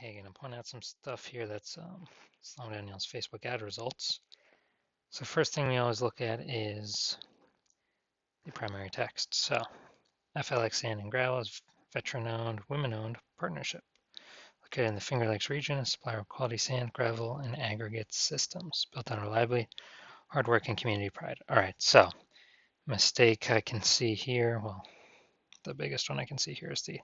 Hey, gonna point out some stuff here that's slowing down y'all's Facebook ad results. So first thing we always look at is the primary text. So FLX Sand Gravel is veteran-owned, women-owned partnership. Located in the Finger Lakes region, a supplier of quality sand, gravel, and aggregate systems built on reliably, hard work, and community pride. All right, so mistake I can see here, well, the biggest one I can see here is the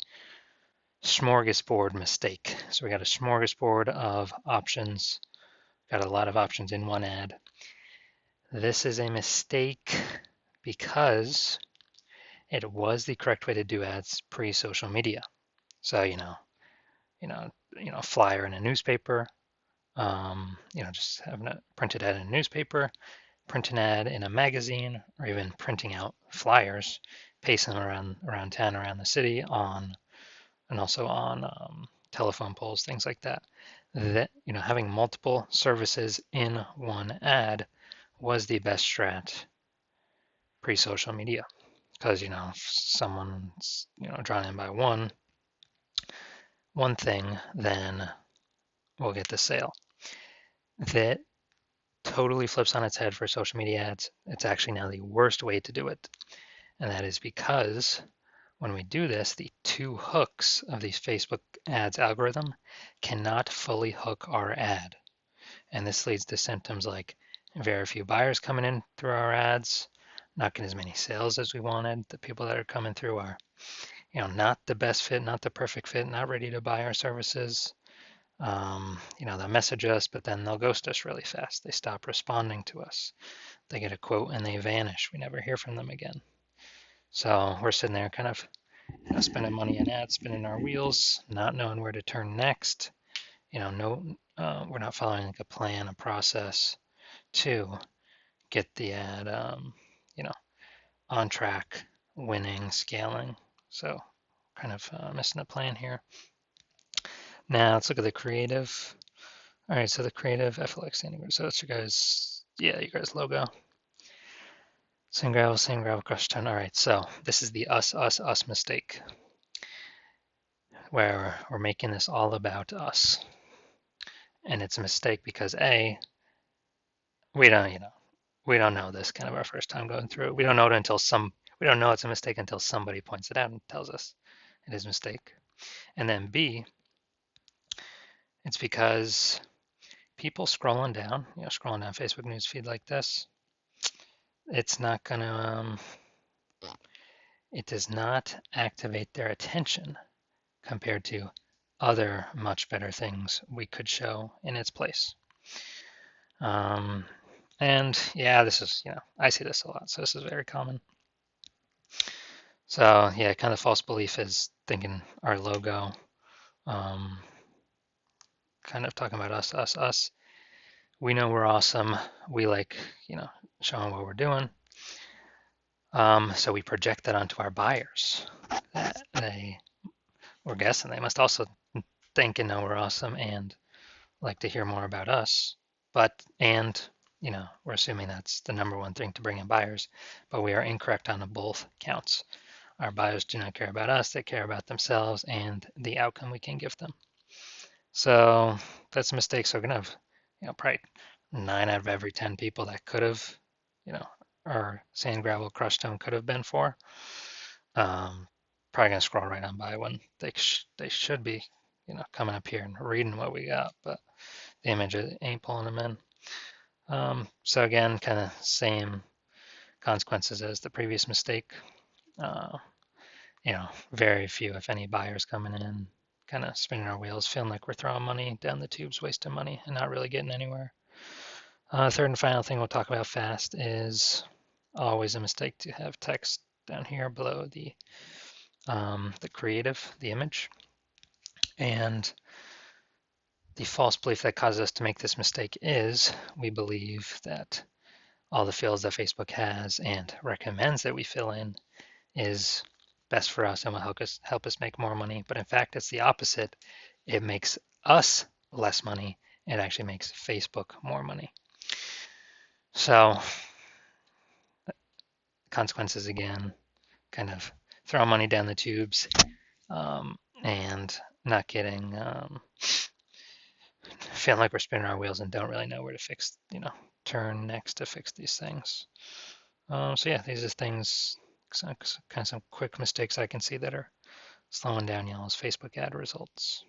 smorgasbord mistake. So we got a smorgasbord of options. Got a lot of options in one ad. This is a mistake because it was the correct way to do ads pre-social media. So a flyer in a newspaper, just having a printed ad in a newspaper, print an ad in a magazine, or even printing out flyers, pasting them around town, around the city, and also on telephone poles, things like that. That having multiple services in one ad was the best strat pre-social media, because if someone's drawn in by one thing, then we'll get the sale. That totally flips on its head for social media ads. It's actually now the worst way to do it, and that is because when we do this, the two hooks of the Facebook ads algorithm cannot fully hook our ad. And this leads to symptoms like very few buyers coming in through our ads, not getting as many sales as we wanted. The people that are coming through are, not the best fit, not the perfect fit, not ready to buy our services. They'll message us, but then they'll ghost us really fast. They stop responding to us. They get a quote and they vanish. We never hear from them again. So we're sitting there kind of spending money on ads, spinning our wheels, not knowing where to turn next. We're not following like a plan, a process to get the ad, on track, winning, scaling. So kind of missing a plan here. Now let's look at the creative. All right, so the creative FLX SAND Gravel. So it's your guys' logo. Sand Gravel, crush tone. All right, so this is the us mistake, where we're making this all about us. And it's a mistake because we don't know this kind of our first time going through it. We don't know it's a mistake until somebody points it out and tells us it is a mistake. And then B, it's because people scrolling down Facebook news feed like this, it's not gonna it does not activate their attention compared to other much better things we could show in its place. And yeah, this is, I see this a lot, so this is very common. So yeah, kind of false belief is thinking our logo, kind of talking about us. We know we're awesome. We like, showing what we're doing. So we project that onto our buyers. We're guessing they must also think and know we're awesome and like to hear more about us. We're assuming that's the number one thing to bring in buyers, but we are incorrect on both counts. Our buyers do not care about us, they care about themselves and the outcome we can give them. So that's a mistake. So we're gonna have, probably 9 out of every 10 people that could have, our sand gravel crush tone could have been for. Probably gonna scroll right on by when they should be, coming up here and reading what we got, but the image ain't pulling them in. So again, kind of same consequences as the previous mistake. Very few, if any, buyers coming in, kind of spinning our wheels, feeling like we're throwing money down the tubes, wasting money, and not really getting anywhere. Third and final thing we'll talk about fast is always a mistake to have text down here below the creative, the image. And the false belief that causes us to make this mistake is we believe that all the fields that Facebook has and recommends that we fill in is best for us and will help us make more money. But in fact, it's the opposite. It makes us less money. It actually makes Facebook more money. So consequences again, kind of throw money down the tubes and not getting feeling like we're spinning our wheels and don't really know where to fix, turn next to fix these things. So yeah, these are things, kind of some quick mistakes I can see that are slowing down y'all's Facebook ad results.